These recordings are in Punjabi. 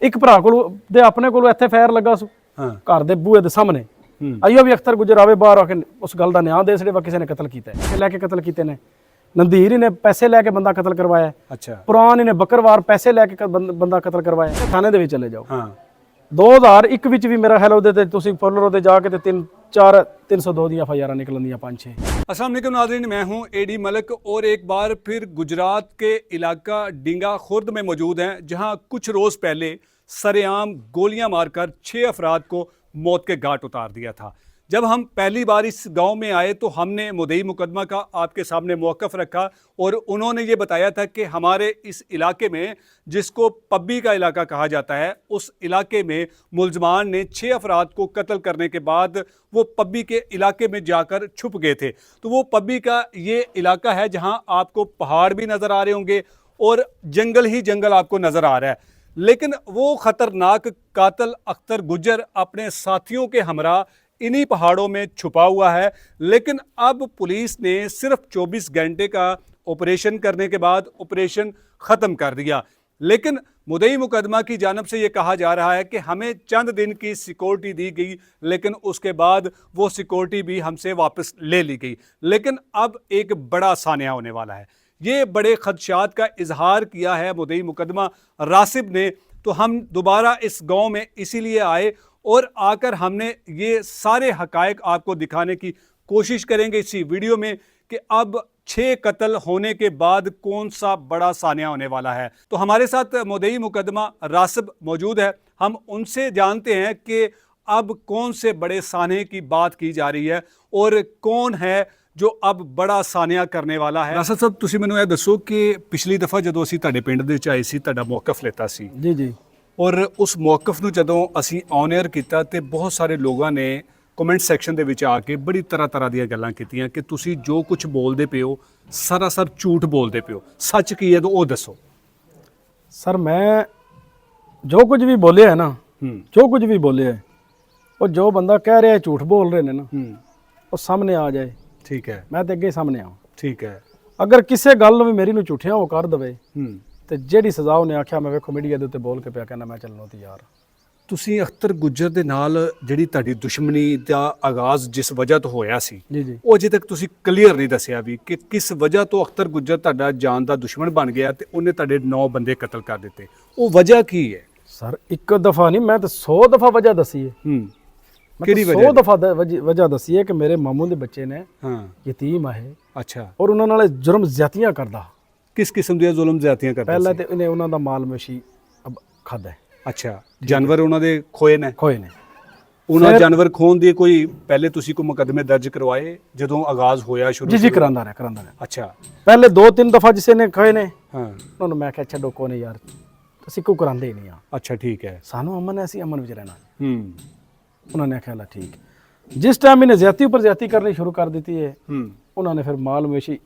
ਇੱਕ ਭਰਾ ਕੋਲ ਦੇ ਆਪਣੇ ਕੋਲ ਇੱਥੇ ਫਾਇਰ ਲੱਗਾ ਸੀ ਘਰ ਦੇ ਬੂਹੇ ਦੇ ਸਾਹਮਣੇ। ਆਈਓ ਵੀ ਅਖਤਰ ਗੁੱਜਰ ਆਵੇ ਬਾਹਰ ਆ ਕੇ ਉਸ ਗੱਲ ਦਾ ਨਿਆਂ ਦੇ ਛੜੇ ਵਾ ਕਿਸੇ ਨੇ ਕਤਲ ਕੀਤਾ ਹੈ, ਲੈ ਕੇ ਕਤਲ ਕੀਤੇ ਨੇ। ਨੰਦੀਰ ਨੇ ਪੈਸੇ ਲੈ ਕੇ ਬੰਦਾ ਕਤਲ ਕਰਵਾਇਆ। ਅੱਛਾ। ਪੁਰਾਣ ਨੇ ਬੱਕਰਵਾਰ ਪੈਸੇ ਲੈ ਕੇ ਬੰਦਾ ਕਤਲ ਕਰਵਾਇਆ। ਥਾਣੇ ਦੇ ਵਿੱਚ ਚਲੇ ਜਾਓ। 2001 ਵਿੱਚ ਵੀ ਮੇਰਾ ਖਿਆਲ ਉਹਦੇ ਤੇ ਤੁਸੀਂ ਫੋਲਰ ਉਹਦੇ ਜਾ ਕੇ ਤੇ 302 ਦੀਆਂ FIR निकलन दिया 5-6। अस्सलाम वालेकुम नाज़रीन, मैं हूं एडी मलिक और एक बार फिर गुजरात के इलाका डिंगा खुर्द में मौजूद हैं, जहां कुछ रोज़ पहले सरेआम गोलियां मारकर 6 अफराद को मौत के घाट उतार दिया था। जब हम पहली बार इस गांव में आए तो हमने मुद्दई मुकदमा का आपके सामने मौक़िफ़ रखा और उन्होंने ये बताया था कि हमारे इस इलाके में, जिसको पब्बी का इलाका कहा जाता है, उस इलाके में मुलजमान ने 6 अफराद को कत्ल करने के बाद वो पब्बी के इलाके में जाकर छुप गए थे। तो वो पब्बी का ये इलाका है जहाँ आपको पहाड़ भी नज़र आ रहे होंगे और जंगल ही जंगल आपको नज़र आ रहा है। लेकिन वो ख़तरनाक कातिल अख्तर गुज्जर अपने साथियों के हमरा इन्हीं पहाड़ों में छुपा हुआ है। लेकिन अब पुलिस ने सिर्फ 24 घंटे का ऑपरेशन करने के बाद ऑपरेशन ख़त्म कर दिया। लेकिन मुद्दई मुकदमा की जानिब से ये कहा जा रहा है कि हमें चंद दिन की सिक्योरिटी दी गई, लेकिन उसके बाद वो सिक्योरिटी भी हमसे वापस ले ली गई। लेकिन अब एक बड़ा सानिया होने वाला है। ये बड़े खदशात का इजहार किया है मुद्दई मुकदमा रासिब ने। तो हम दोबारा इस गाँव में इसीलिए आए और आकर हमने ये सारे हकायक आपको दिखाने की कोशिश करेंगे इसी वीडियो में कि अब 6 कत्ल होने के बाद कौन सा बड़ा सानिया होने वाला है। तो हमारे साथ मुद्दई मुकदमा रासिब मौजूद है। हम उनसे जानते हैं कि अब कौन से बड़े सानिया की बात की जा रही है और कौन है जो अब बड़ा सानिया करने वाला है। रासिब साहब, ਤੁਸੀਂ ਮੈਨੂੰ ਇਹ ਦੱਸੋ ਕਿ ਪਿਛਲੀ ਦਫਾ ਜਦੋਂ ਅਸੀਂ ਤੁਹਾਡੇ ਪਿੰਡ ਦੇ ਵਿੱਚ ਆਏ ਸੀ, ਤੁਹਾਡਾ ਮੌਕਫ ਲਿੱਤਾ ਸੀ ਜੀ ਜੀ, ਔਰ ਉਸ ਮੌਕਫ ਨੂੰ ਜਦੋਂ ਅਸੀਂ ਔਨ 에ਅਰ ਕੀਤਾ ਤੇ ਬਹੁਤ ਸਾਰੇ ਲੋਕਾਂ ਨੇ ਕਮੈਂਟ ਸੈਕਸ਼ਨ ਦੇ ਵਿੱਚ ਆ ਕੇ ਬੜੀ ਤਰ੍ਹਾਂ ਦੀਆਂ ਗੱਲਾਂ ਕੀਤੀਆਂ ਕਿ ਤੁਸੀਂ ਜੋ ਕੁਝ ਬੋਲਦੇ ਪਏ ਹੋ ਸਰਾਸਰ ਝੂਠ ਬੋਲਦੇ ਪਏ ਹੋ, ਸੱਚ ਕੀ ਹੈ ਤਾਂ ਉਹ ਦੱਸੋ। ਸਰ ਮੈਂ ਜੋ ਕੁਝ ਵੀ ਬੋਲਿਆ ਹੈ ਨਾ, ਜੋ ਕੁਝ ਵੀ ਬੋਲਿਆ ਹੈ, ਉਹ ਜੋ ਬੰਦਾ ਕਹਿ ਰਿਹਾ ਝੂਠ ਬੋਲ ਰਹੇ ਨੇ ਨਾ, ਉਹ ਸਾਹਮਣੇ ਆ ਜਾਏ। ਠੀਕ ਹੈ, ਮੈਂ ਤੇ ਅੱਗੇ ਸਾਹਮਣੇ ਆਵਾਂ। ਠੀਕ ਹੈ, ਅਗਰ ਕਿਸੇ ਗੱਲ ਨੂੰ ਵੀ ਮੇਰੀ ਨੂੰ ਝੂਠਿਆ ਉਹ ਕਰ ਦਵੇ ਤੇ ਜਿਹੜੀ ਸਜ਼ਾ ਉਹਨੇ ਆਖਿਆ, ਮੈਂ ਵੇਖੋ ਮੀਡੀਆ ਦੇ ਉੱਤੇ ਬੋਲ ਕੇ ਪਿਆ ਕਹਿੰਦਾ ਮੈਂ ਚੱਲਣ ਨੂੰ ਤਿਆਰ। ਤੁਸੀਂ ਅਖਤਰ ਗੁੱਜਰ ਦੇ ਨਾਲ ਜਿਹੜੀ ਤੁਹਾਡੀ ਦੁਸ਼ਮਣੀ ਦਾ ਆਗਾਜ਼ ਜਿਸ ਵਜ੍ਹਾ ਤੋਂ ਹੋਇਆ ਸੀ, ਜੀ ਜੀ, ਉਹ ਅਜੇ ਤੱਕ ਤੁਸੀਂ ਕਲੀਅਰ ਨਹੀਂ ਦੱਸਿਆ ਵੀ ਕਿ ਕਿਸ ਵਜ੍ਹਾ ਤੋਂ ਅਖਤਰ ਗੁੱਜਰ ਤੁਹਾਡਾ ਜਾਨ ਦਾ ਦੁਸ਼ਮਣ ਬਣ ਗਿਆ ਤੇ ਉਹਨੇ ਤੁਹਾਡੇ 9 ਬੰਦੇ ਕਤਲ ਕਰ ਦਿੱਤੇ। ਉਹ ਵਜ੍ਹਾ ਕੀ ਹੈ? ਸਰ ਇੱਕ ਦਫਾ ਨਹੀਂ, ਮੈਂ ਤਾਂ 100 ਦਫਾ ਵਜ੍ਹਾ ਦੱਸੀ ਹੈ। ਕਿਹੜੀ ਵਜ੍ਹਾ? 100 ਦਫਾ ਵਜ੍ਹਾ ਦੱਸੀ ਹੈ ਕਿ ਮੇਰੇ ਮਾਮੂ ਦੇ ਬੱਚੇ ਨੇ, ਯਤੀਮ ਹੈ। ਅੱਛਾ। ਔਰ ਉਹਨਾਂ ਨਾਲ ਜੁਰਮ ਜ਼ਿਆਦਤੀਆਂ ਕਰਦਾ। ਕਿਸ ਕਿਸਮ ਦੀਆਂ ਜ਼ੁਲਮ ਜ਼ਿਆਦਤੀਆਂ ਕਰਦਾ? ਪਹਿਲਾਂ ਤੇ ਇਹਨੇ ਉਹਨਾਂ ਦਾ ਮਾਲ ਮਵੇਸ਼ੀ ਖਾਦਾ। ਅੱਛਾ। ਜਾਨਵਰ ਉਹਨਾਂ ਦੇ ਖੋਏ ਨੇ? ਖੋਏ ਨੇ। ਉਹਨਾਂ ਜਾਨਵਰ ਖੋਣ ਦੀ ਕੋਈ ਪਹਿਲੇ ਤੁਸੀਂ ਕੋਈ ਮੁਕੱਦਮੇ ਦਰਜ ਕਰਵਾਏ ਜਦੋਂ ਆਗਾਜ਼ ਹੋਇਆ ਸ਼ੁਰੂ? ਜੀ ਕਰਾਂਦਾ ਰਿਹਾ। ਅੱਛਾ। ਪਹਿਲੇ 2-3 ਦਫਾ ਜਿਸੇ ਨੇ ਖੋਏ ਨੇ, ਉਹਨਾਂ ਨੂੰ ਮੈਂ ਕਿਹਾ ਛੱਡੋ ਕੋਈ ਨਹੀਂ ਯਾਰ, ਅਸੀਂ ਕੋਈ ਕਰਾਂਦੇ ਹੀ ਨਹੀਂ ਆ। ਅੱਛਾ, ਠੀਕ ਹੈ, ਸਾਨੂੰ ਅਮਨ ਹੈ, ਅਸੀਂ ਅਮਨ ਵਿੱਚ ਰਹਿਣਾ। ਉਹਨਾਂ ਨੇ ਆਖਿਆ ਠੀਕ। ਜਿਸ ਟਾਈਮ ਇਹਨੇ ਜ਼ਿਆਦਤੀ ਉੱਪਰ ਜ਼ਿਆਦਤੀ ਕਰਨੀ ਸ਼ੁਰੂ ਕਰ ਦਿੱਤੀ ਹੈ, ਉਹਨਾਂ ਨੇ ਫਿਰ ਮਾਲ ਮਵੇਸ਼ੀ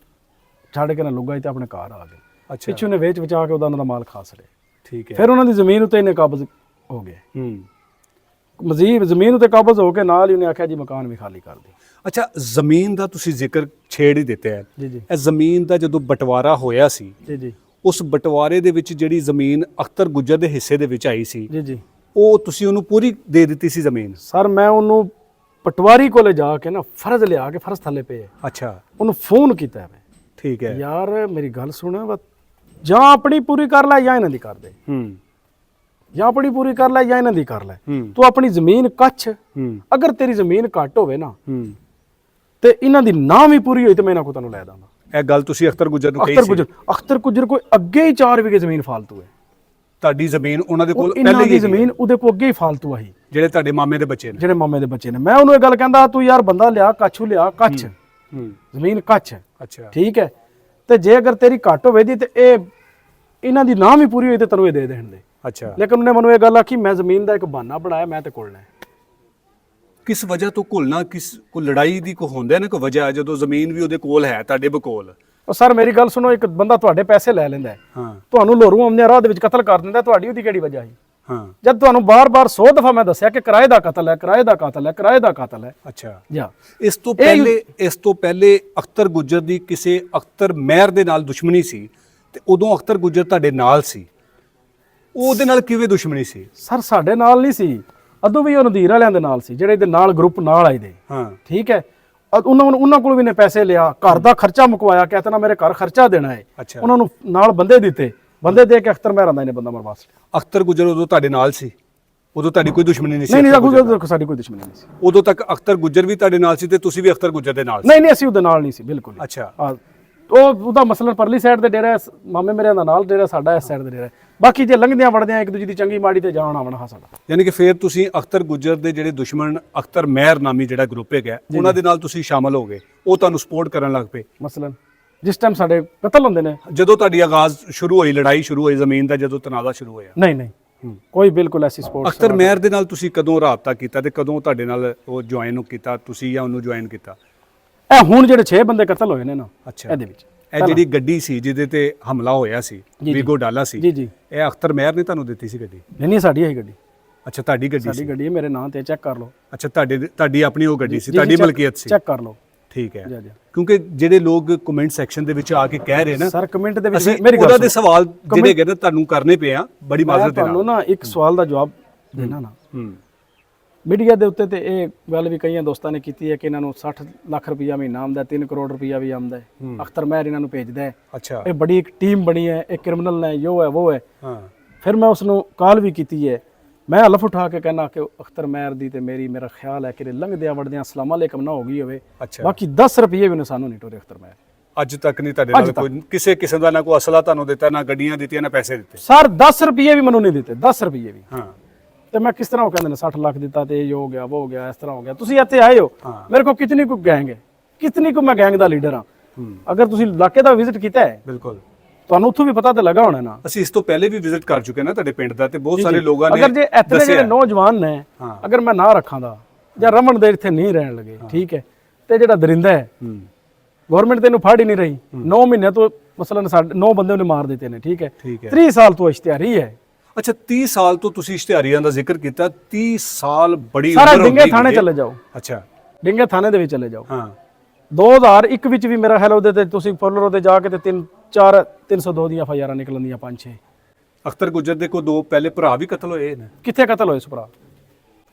ਛੱਡ ਕੇ ਨਾ ਲੁੱਗਾ ਤੇ ਆਪਣੇ ਘਰ ਆ ਗਏ। ਪਿੱਛੋਂ ਨੇ ਵੇਚ ਵਿਚਾ ਕੇ ਉਹਦਾ ਮਾਲ ਖਾ ਛੜਿਆ। ਠੀਕ ਹੈ। ਫਿਰ ਉਹਨਾਂ ਦੀ ਜ਼ਮੀਨ ਉੱਤੇ ਇਹਨੇ ਕਾਬਜ਼ ਹੋ ਗਏ। ਮਜ਼ੀਦ ਜ਼ਮੀਨ ਉੱਤੇ ਕਾਬਜ਼ ਹੋ ਕੇ ਨਾਲ ਹੀ ਉਹਨੇ ਆਖਿਆ ਜੀ ਮਕਾਨ ਵੀ ਖਾਲੀ ਕਰ ਦੇ। ਅੱਛਾ, ਜ਼ਮੀਨ ਦਾ ਤੁਸੀਂ ਜ਼ਿਕਰ ਛੇੜ ਹੀ ਦਿੱਤਾ ਹੈ। ਜੀ ਜੀ। ਇਹ ਜ਼ਮੀਨ ਦਾ ਜਦੋਂ ਬਟਵਾਰਾ ਹੋਇਆ ਸੀ, ਜੀ ਜੀ, ਉਸ ਬਟਵਾਰੇ ਦੇ ਵਿੱਚ ਜਿਹੜੀ ਜ਼ਮੀਨ ਅਖਤਰ ਗੁੱਜਰ ਦੇ ਹਿੱਸੇ ਦੇ ਵਿੱਚ ਆਈ ਸੀ, ਜੀ ਜੀ, ਉਹ ਤੁਸੀਂ ਉਹਨੂੰ ਪੂਰੀ ਦੇ ਦਿੱਤੀ ਸੀ ਜ਼ਮੀਨ? ਸਰ ਮੈਂ ਉਹਨੂੰ ਪਟਵਾਰੀ ਕੋਲੇ ਜਾ ਕੇ ਨਾ ਫਰਜ਼ ਲਿਆ ਕੇ, ਫਰਜ਼ ਥੱਲੇ ਪਏ। ਅੱਛਾ। ਉਹਨੂੰ ਫੋਨ ਕੀਤਾ ਹੈ। ਠੀਕ ਹੈ ਯਾਰ, ਮੇਰੀ ਗੱਲ ਸੁਣ, ਜਾਂ ਆਪਣੀ ਪੂਰੀ ਕਰ ਲੈ ਜਾਂ ਇਹਨਾਂ ਦੀ ਕਰ ਦੇ। ਜਾਂ ਆਪਣੀ ਪੂਰੀ ਕਰ ਲੈ ਜਾਂ ਇਹਨਾਂ ਦੀ ਕਰ ਲੈ। ਤੂੰ ਆਪਣੀ ਜ਼ਮੀਨ ਕੱਛ, ਅਗਰ ਤੇਰੀ ਜ਼ਮੀਨ ਘੱਟ ਹੋਵੇ ਨਾ ਤੇ ਇਹਨਾਂ ਦੀ ਨਾ ਵੀ ਪੂਰੀ ਹੋਈ ਤੇ ਮੈਂ ਇਹਨਾਂ ਕੋ ਤੈਨੂੰ ਲੈ ਦਾਂਗਾ। ਇਹ ਗੱਲ ਤੁਸੀਂ ਅਖਤਰ ਗੁੱਜਰ ਨੂੰ ਕਹੀ ਸੀ? ਅਖਤਰ ਗੁੱਜਰ ਕੋਈ ਅੱਗੇ ਹੀ 4 ਵਿਗੇ ਜ਼ਮੀਨ ਫਾਲਤੂ ਹੈ। ਤੁਹਾਡੀ ਜ਼ਮੀਨ ਉਹਨਾਂ ਦੇ ਕੋਲ ਪਹਿਲੇ ਹੀ ਜ਼ਮੀਨ ਉਹਦੇ ਕੋਲ ਅੱਗੇ ਹੀ ਫਾਲਤੂ ਆਹੀ, ਜਿਹੜੇ ਤੁਹਾਡੇ ਮਾਮੇ ਦੇ ਬੱਚੇ ਨੇ? ਜਿਹੜੇ ਮਾਮੇ ਦੇ ਬੱਚੇ ਨੇ। ਮੈਂ ਉਹਨੂੰ ਇਹ ਗੱਲ ਕਹਿੰਦਾ, ਤੂੰ ਯਾਰ ਬੰਦਾ ਲਿਆ, ਕੱਛੂ ਲਿਆ, ਕੱਛ ਜ਼ਮੀਨ ਕੱਛ। ਅੱਛਾ, ਠੀਕ ਹੈ। ਤੇ ਜੇ ਅਗਰ ਤੇਰੀ ਘੱਟ ਹੋਵੇ ਦੀ ਤੇ ਇਹ ਇਹਨਾਂ ਦੀ ਨਾ ਵੀ ਪੂਰੀ ਹੋਈ ਤੇ ਤੈਨੂੰ ਇਹ ਦੇ ਦੇਣ ਦੇ। ਅੱਛਾ। ਲੇਕਿਨ ਉਹਨੇ ਮੈਨੂੰ ਇਹ ਗੱਲ ਆਖੀ, ਮੈਂ ਜ਼ਮੀਨ ਦਾ ਇੱਕ ਬਹਾਨਾ ਬਣਾਇਆ, ਮੈਂ ਤੇ ਘੁਲਣਾ। ਕਿਸ ਵਜ੍ਹਾ ਤੋਂ ਘੁਲਣਾ? ਕੋਈ ਲੜਾਈ ਦੀ ਕੋਈ ਹੁੰਦਾ ਨਾ ਕੋਈ ਵਜ੍ਹਾ, ਜਦੋਂ ਜ਼ਮੀਨ ਵੀ ਉਹਦੇ ਕੋਲ ਹੈ, ਤੁਹਾਡੇ ਬਕੋਲ? ਸਰ ਮੇਰੀ ਗੱਲ ਸੁਣੋ, ਇੱਕ ਬੰਦਾ ਤੁਹਾਡੇ ਪੈਸੇ ਲੈ ਲੈਂਦਾ ਹੈ, ਤੁਹਾਨੂੰ ਲੋਰੂ ਆਉਂਦੇ ਰਾਹ ਦੇ ਵਿੱਚ ਕਤਲ ਕਰ ਦਿੰਦਾ, ਤੁਹਾਡੀ ਉਹਦੀ ਕਿਹੜੀ ਵਜ੍ਹਾ ਹੈ? ਜਦ ਤੁਹਾਨੂੰ ਬਾਰ-ਬਾਰ 100 ਦਫਾ ਮੈਂ ਦੱਸਿਆ ਕਿ ਕਿਰਾਏ ਦਾ ਕਤਲ ਹੈ, ਕਿਰਾਏ ਦਾ ਕਾਤਲ ਹੈ, ਕਿਰਾਏ ਦਾ ਕਾਤਲ ਹੈ। ਅੱਛਾ। ਜਾਂ ਇਸ ਤੋਂ ਪਹਿਲੇ ਅਖਤਰ ਗੁੱਜਰ ਦੀ ਕਿਸੇ ਅਖਤਰ ਮਹਿਰ ਦੇ ਨਾਲ ਦੁਸ਼ਮਣੀ ਸੀ ਤੇ ਉਦੋਂ ਅਖਤਰ ਗੁੱਜਰ ਤੁਹਾਡੇ ਨਾਲ ਸੀ? ਉਹਦੇ ਨਾਲ ਕਿਵੇਂ ਦੁਸ਼ਮਣੀ ਸੀ? ਸਰ ਸਾਡੇ ਨਾਲ ਨਹੀਂ ਸੀ, ਅਦੋਂ ਵੀ ਉਹ ਨਦੀਰ ਵਾਲਿਆਂ ਦੇ ਨਾਲ ਸੀ, ਜਿਹੜੇ ਇਹਦੇ ਨਾਲ ਗਰੁੱਪ ਨਾਲ ਆਏ ਦੇ। ਹਾਂ ਠੀਕ ਹੈ, ਉਹਨਾਂ ਕੋਲ ਵੀ ਨੇ ਪੈਸੇ ਲਿਆ, ਘਰ ਦਾ ਖਰਚਾ ਮੁਕਵਾਇਆ, ਕਹਿੰਦਾ ਨਾ ਮੇਰੇ ਘਰ ਖਰਚਾ ਦੇਣਾ ਹੈ। ਅੱਛਾ। ਉਹਨਾਂ ਨੂੰ ਨਾਲ ਬੰਦੇ ਦਿੱਤੇ, ਬੰਦੇ ਦੇ ਕੇ ਅਖਤਰ ਮਹਿਰਾਂ ਦਾ ਇਹਨੇ ਬੰਦਾ ਮਰਵਾ ਲਿਆ। ਅਖਤਰ ਗੁੱਜਰ ਉਦੋਂ ਤੁਹਾਡੇ ਨਾਲ ਸੀ? ਉਦੋਂ ਤੁਹਾਡੀ ਕੋਈ ਦੁਸ਼ਮਣੀ ਨਹੀਂ ਸੀ? ਨਹੀਂ ਸਾਡੀ ਕੋਈ ਦੁਸ਼ਮਣੀ ਨਹੀਂ ਸੀ। ਉਦੋਂ ਤੱਕ ਅਖਤਰ ਗੁੱਜਰ ਵੀ ਤੁਹਾਡੇ ਨਾਲ ਸੀ ਤੇ ਤੁਸੀਂ ਵੀ ਅਖਤਰ ਗੁੱਜਰ ਦੇ ਨਾਲ ਸੀ? ਨਹੀਂ ਅਸੀਂ ਉਹਦੇ ਨਾਲ ਨਹੀਂ ਸੀ ਬਿਲਕੁਲ। ਅੱਛਾ। ਉਹਦਾ ਮਸਲਨ ਪਰਲੀ ਸਾਈਡ ਤੇ ਡੇਰਾ, ਮਾਮੇ ਮੇਰੇ ਦਾ ਨਾਲ ਡੇਰਾ, ਸਾਡਾ ਇਸ ਸਾਈਡ ਤੇ ਡੇਰਾ। ਬਾਕੀ ਜੇ ਲੰਘਦਿਆਂ ਵੜਦਿਆਂ ਇੱਕ ਦੂਜੀ ਦੀ ਚੰਗੀ ਮਾੜੀ ਤੇ ਜਾਣ ਆਵਣਾ ਹਾਂ ਸਾਡਾ। ਯਾਨੀ ਕਿ ਫਿਰ ਤੁਸੀਂ ਅਖਤਰ ਗੁੱਜਰ ਦੇ ਜਿਹੜੇ ਦੁਸ਼ਮਣ ਅਖਤਰ ਮਹਿਰ ਨਾਮੀ ਜਿਹੜਾ ਗਰੁੱਪ ਹੈਗਾ ਉਹਨਾਂ ਦੇ ਨਾਲ ਤੁਸੀਂ ਸ਼ਾਮਲ ਹੋ ਗਏ, ਉਹ ਤੁਹਾਨੂੰ ਸਪੋਰਟ ਕਰਨ ਲੱਗ ਪਏ। ਮਸਲਨ ਜਿਸ ਟਾਈਮ ਸਾਡੇ ਕਤਲ ਹੁੰਦੇ ਨੇ, ਜਦੋਂ ਤੁਹਾਡੀ ਆਗਾਜ਼ ਸ਼ੁਰੂ ਹੋਈ, ਲੜਾਈ ਸ਼ੁਰੂ ਹੋਈ ਜ਼ਮੀਨ ਦਾ, ਜਦੋਂ ਤਨਾਜ਼ਾ ਸ਼ੁਰੂ ਹੋਇਆ? ਨਹੀਂ ਕੋਈ ਬਿਲਕੁਲ ਐਸੀ ਸਪੋਰਟ। ਅਖਤਰ ਮਹਿਰ ਦੇ ਨਾਲ ਤੁਸੀਂ ਕਦੋਂ ਰਾਬਤਾ ਕੀਤਾ ਤੇ ਕਦੋਂ ਤੁਹਾਡੇ ਨਾਲ ਉਹ ਜੁਆਇਨ ਕੀਤਾ, ਤੁਸੀਂ ਜਾਂ ਉਹਨੂੰ ਜੁਆਇਨ ਕੀਤਾ? ਇਹ ਹੁਣ ਜਿਹੜੇ 6 ਬੰਦੇ ਕਤਲ ਹੋਏ ਨੇ ਨਾ, ਅੱਛਾ। ਇਹਦੇ ਵਿੱਚ ਇਹ ਜਿਹੜੀ ਗੱਡੀ ਸੀ ਜਿਹਦੇ ਤੇ ਹਮਲਾ ਹੋਇਆ ਸੀ, ਵੀਗੋ ਡਾਲਾ ਸੀ, ਜੀ ਇਹ ਅਖਤਰ ਮਹਿਰ ਨੇ ਤੁਹਾਨੂੰ ਦਿੱਤੀ ਸੀ ਗੱਡੀ? ਨਹੀਂ ਸਾਡੀ ਹੈ ਗੱਡੀ। ਅੱਛਾ, ਤੁਹਾਡੀ ਗੱਡੀ ਸੀ? ਸਾਡੀ ਗੱਡੀ ਹੈ, ਮੇਰੇ ਨਾਂ ਤੇ ਚੈੱਕ ਕਰ ਲਓ। ਅੱਛਾ, ਤੁਹਾਡੀ ਆਪਣੀ ਉਹ ਗੱਡੀ ਸੀ, ਤੁਹਾਡੀ ਮਲਕੀਅਤ ਸੀ? ਚੈੱਕ ਕਰ ਲਓ। ਠੀਕ ਹੈ। ਕਿਉਂਕਿ ਜਿਹੜੇ ਲੋਕ ਕਮੈਂਟ ਸੈਕਸ਼ਨ ਦੇ ਵਿੱਚ ਆ ਕੇ ਕਹਿ ਰਹੇ ਨਾ ਸਰ, ਕਮੈਂਟ ਦੇ ਵਿੱਚ ਮੇਰੀ ਗੱਲ ਦੇ ਸਵਾਲ ਜਿਹੜੇ ਹੈਗੇ ਨਾ ਤੁਹਾਨੂੰ ਕਰਨੇ ਪਏ ਆ, ਬੜੀ ਮਾਜ਼ਰਤ ਦੇ ਨਾਲ। ਤੁਹਾਨੂੰ ਨਾ ਇੱਕ ਸਵਾਲ ਦਾ ਜਵਾਬ ਦੇਣਾ ਨਾ, ਮੀਡੀਆ ਦੇ ਉੱਤੇ ਤੇ ਇਹ ਗੱਲ ਵੀ ਕਈਆਂ ਦੋਸਤਾਂ ਨੇ ਕੀਤੀ ਹੈ ਕਿ ਇਹਨਾਂ ਨੂੰ 60 ਲੱਖ ਰੁਪਈਆ ਮਹੀਨਾ ਆਉਂਦਾ, 3 ਕਰੋੜ ਰੁਪਈਆ ਵੀ ਆਉਂਦਾ ਹੈ, ਅਖਤਰ ਮਹਿਰ ਇਹਨਾਂ ਨੂੰ ਭੇਜਦਾ ਹੈ। ਅੱਛਾ। ਇਹ ਬੜੀ ਇੱਕ ਟੀਮ ਬਣੀ ਹੈ, ਇਹ ਕ੍ਰਿਮੀਨਲ ਨੇ, ਯੋ ਹੈ ਉਹ ਹੈ। ਹਾਂ। ਫਿਰ ਮੈਂ ਉਸ ਨੂੰ ਕਾਲ ਵੀ ਕੀਤੀ ਹੈ, ਮੈਂ ਹਲਫ ਉਠਾ ਕੇ ਕਹਿਣਾ ਕਿ ਅਖਤਰ ਮਹਿਰ ਦੀ ਤੇ ਮੇਰਾ ਖਿਆਲ ਹੈ ਕਿ ਲੰਘਦਿਆਂ ਵੜਦਿਆਂ ਅਸਲਾਮ ਅਲੈਕਮ ਨਾ ਹੋ ਗਈ ਹੋਵੇ। ਅੱਛਾ। ਬਾਕੀ 10 ਰੁਪਏ ਵੀ ਨੇ ਸਾਨੂੰ ਨਹੀਂ ਟੋਰੇ ਅਖਤਰ ਮਹਿਰ ਅੱਜ ਤੱਕ ਨਹੀਂ ਤੁਹਾਡੇ ਨਾਲ ਕੋਈ ਕਿਸੇ ਕਿਸਮ ਦਾ, ਨਾ ਕੋਈ ਅਸਲਾ ਤੁਹਾਨੂੰ ਦਿੱਤਾ, ਨਾ ਗੱਡੀਆਂ ਦਿੱਤੀਆਂ, ਨਾ ਪੈਸੇ ਦਿੱਤੇ? ਸਰ 10 ਰੁਪਏ ਵੀ ਮੈਨੂੰ ਨਹੀਂ ਦਿੱਤੇ, 10 ਰੁਪਏ ਵੀ। ਹਾਂ। ਤੇ ਮੈਂ ਕਿਸ ਤਰ੍ਹਾਂ ਉਹ ਕਹਿੰਦੇ ਨੇ 60 ਲੱਖ ਦਿੱਤਾ ਤੇ ਇਹ ਹੋ ਗਿਆ, ਉਹ ਹੋ ਗਿਆ, ਇਸ ਤਰ੍ਹਾਂ ਹੋ ਗਿਆ। ਤੁਸੀਂ ਇੱਥੇ ਆਏ ਹੋ, ਮੇਰੇ ਕੋਲ ਕਿਤਨੀ ਕੁ ਗੈਂਗ ਹੈ, ਕਿਤਨੀ ਕੁ ਮੈਂ ਗੈਂਗ ਦਾ ਲੀਡਰ ਹਾਂ। ਅਗਰ ਤੁਸੀਂ ਇਲਾਕੇ ਦਾ ਵਿਜ਼ਿਟ ਕੀਤਾ ਹੈ, ਬਿਲਕੁਲ ਤੁਹਾਨੂੰ ਉੱਥੋਂ ਵੀ ਪਤਾ ਤੇ ਲੱਗਾ ਹੋਣਾ ਨਾ। ਅਸੀਂ ਇਸ ਤੋਂ ਪਹਿਲੇ ਵੀ ਵਿਜ਼ਿਟ ਕਰ ਚੁੱਕੇ ਨਾ ਤੁਹਾਡੇ ਪਿੰਡ ਦਾ, ਤੇ ਬਹੁਤ ਸਾਰੇ ਲੋਕਾਂ ਨੇ ਅਗਰ ਜੇ ਇੱਥੇ ਜਿਹੜੇ ਨੌਜਵਾਨ ਨੇ, ਅਗਰ ਮੈਂ ਨਾ ਰੱਖਾਂ ਦਾ ਜਾਂ ਰਮਨ ਦੇ ਇੱਥੇ ਨਹੀਂ ਰਹਿਣ ਲੱਗੇ, ਠੀਕ ਹੈ, ਤੇ ਜਿਹੜਾ ਦਰਿੰਦਾ ਹੈ, ਗਵਰਨਮੈਂਟ ਤੈਨੂੰ ਫੜ ਹੀ ਨਹੀਂ ਰਹੀ, 9 ਮਹੀਨੇ ਤੋਂ ਮਸਲਨ 9 ਬੰਦੇ ਉਹਨੇ ਮਾਰ ਦਿੱਤੇ ਨੇ, ਠੀਕ ਹੈ। 30 ਸਾਲ ਤੋਂ ਇਸ਼ਤਿਹਾਰੀ ਹੈ। ਅੱਛਾ, 30 ਸਾਲ ਤੋਂ ਤੁਸੀਂ ਇਸ਼ਤਿਹਾਰੀਆਂ ਦਾ ਜ਼ਿਕਰ ਕੀਤਾ, 30 ਸਾਲ ਬੜੀ ਸਾਰਾ ਡਿੰਗੇ ਥਾਣੇ ਚਲੇ ਜਾਓ। ਅੱਛਾ, ਡਿੰਗੇ ਥਾਣੇ ਦੇ ਵਿੱਚ ਚਲੇ ਜਾਓ। ਹਾਂ। 2001 ਵਿੱਚ ਵੀ ਮੇਰਾ ਖਿਆਲ ਉਹਦੇ ਤੇ ਤੁਸੀਂ ਫੋਲਰ ਤੇ ਜਾ ਕੇ ਤੇ 302 ਦੀਆਂ ਫਾਇਰਾਂ ਨਿਕਲਣਦੀਆਂ 5-6। ਅਖਤਰ ਗੁੱਜਰ ਦੇ ਕੋ 2 ਪਹਿਲੇ ਭਰਾ ਵੀ ਕਤਲ ਹੋਏ ਨੇ? ਕਿੱਥੇ ਕਤਲ ਹੋਏ ਸੀ ਭਰਾ?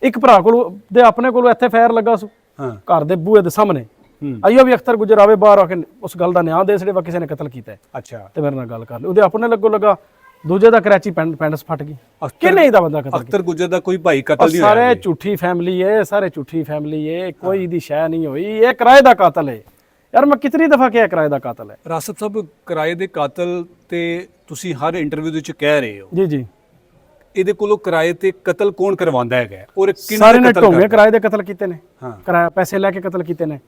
ਇੱਕ ਭਰਾ ਕੋਲ ਦੇ ਆਪਣੇ ਕੋਲ ਇੱਥੇ ਫਾਇਰ ਲੱਗਾ ਸੀ, ਘਰ ਦੇ ਬੂਹੇ ਦੇ ਸਾਹਮਣੇ। ਆਈਓ ਵੀ ਅਖਤਰ ਗੁੱਜਰ ਆਵੇ ਬਾਹਰ ਆ ਕੇ ਉਸ ਗੱਲ ਦਾ ਨਿਆਂ ਦੇ ਸੜੇ, ਵਾ ਕਿਸੇ ਨੇ ਕਤਲ ਕੀਤਾ। ਅੱਛਾ। ਤੇ ਮੇਰੇ ਨਾਲ ਗੱਲ ਕਰ ਲਈ, ਉਹਦੇ ਆਪਣੇ ਲੱਗੋ ਲੱਗਾ, ਦੂਜੇ ਦਾ ਕਰਾਚੀ ਪੈਂਡਸ ਫਟ ਗਈ। ਕਿੰਨੇ ਦਾ ਬੰਦਾ ਕਤਲ? ਅਖਤਰ ਗੁੱਜਰ ਦਾ ਕੋਈ ਭਾਈ ਕਤਲ ਨਹੀਂ ਹੋਇਆ? ਸਾਰੇ ਝੂਠੀ ਫੈਮਿਲੀ ਹੈ, ਸਾਰੇ ਝੂਠੀ ਫੈਮਿਲੀ ਹੈ, ਕੋਈ ਦੀ ਸ਼ੈ ਨਹੀਂ ਹੋਈ। ਇਹ ਕਿਰਾਏ ਦਾ ਕਾਤਲ ਹੈ ਯਾਰ, ਮੈਂ ਕਿਤਨੀ ਦਫਾ ਕਿਹਾ ਕਿਰਾਏ ਦਾ ਕਾਤਲ ਹੈ। ਰਾਸਬ ਸਾਹਿਬ, ਕਿਰਾਏ ਦੇ ਕਾਤਲ ਤੇ ਤੁਸੀਂ ਹਰ ਇੰਟਰਵਿਊ ਵਿੱਚ ਕਹਿ ਰਹੇ ਹੋ। ਜੀ। ਇਹਦੇ ਕੋਲੋਂ ਕਿਰਾਏ ਤੇ ਕਤਲ ਕੌਣ ਕਰਵਾਉਂਦਾ ਹੈਗਾ? ਔਰ ਸਾਰੇ ਨੇ ਢੋਂਗੇ ਕਿਰਾਏ ਦੇ ਕਤਲ ਕੀਤੇ ਨੇ, ਕਿਰਾਇਆ ਪੈਸੇ ਲੈ ਕੇ ਕਤਲ ਕੀਤੇ ਨੇ।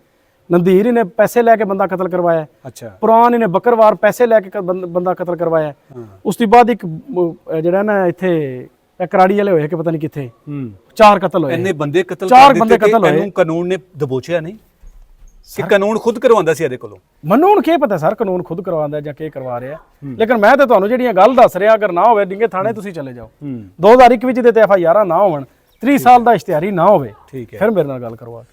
ਨੰਦੀਰ ਨੇ ਪੈਸੇ ਲੈ ਕੇ ਬੰਦਾ ਕਤਲ ਕਰਵਾਇਆ। ਅੱਛਾ। ਪੁਰਾਣ ਨੇ ਬੱਕਰਵਾਰ ਪੈਸੇ ਲੈ ਕੇ ਬੰਦਾ ਕਤਲ ਕਰਵਾਇਆ। ਉਸ ਤੋਂ ਬਾਅਦ ਇੱਕ ਜਿਹੜਾ ਨਾ ਇੱਥੇ ਕਰਾੜੀ ਵਾਲੇ ਹੋਏ ਕਿ ਪਤਾ ਨਹੀਂ ਕਿੱਥੇ, 4 ਕਤਲ ਹੋਏ। ਇੰਨੇ ਬੰਦੇ ਕਤਲ 4 ਬੰਦੇ ਕਤਲ ਹੋਏ। ਕਾਨੂੰਨ ਨੇ ਦਬੋਚਿਆ ਨਹੀਂ ਕਿ ਕਾਨੂੰਨ ਖੁਦ ਕਰਵਾਉਂਦਾ ਸੀ ਇਹਦੇ ਕੋਲੋਂ? ਮੈਨੂੰ ਹੁਣ ਕੀ ਪਤਾ ਸਰ, ਕਾਨੂੰਨ ਖੁਦ ਕਰਵਾਉਂਦਾ ਜਾਂ ਕੀ ਕਰਵਾ ਰਿਹਾ, ਲੇਕਿਨ ਮੈਂ ਤਾਂ ਤੁਹਾਨੂੰ ਜਿਹੜੀਆਂ ਗੱਲ ਦੱਸ ਰਿਹਾ, ਅਗਰ ਨਾ ਹੋਵੇ ਡਿੰਗੇ ਥਾਣੇ ਤੁਸੀਂ ਚਲੇ ਜਾਓ। 2021 ਵਿੱਚ ਦੇ ਤੇ FIR ਨਾ ਹੋਣ, 30 ਸਾਲ ਦਾ ਇਸ਼ਤਿਹਾਰੀ ਨਾ ਹੋਵੇ, ਫਿਰ ਮੇਰੇ ਨਾਲ ਗੱਲ ਕਰਵਾ।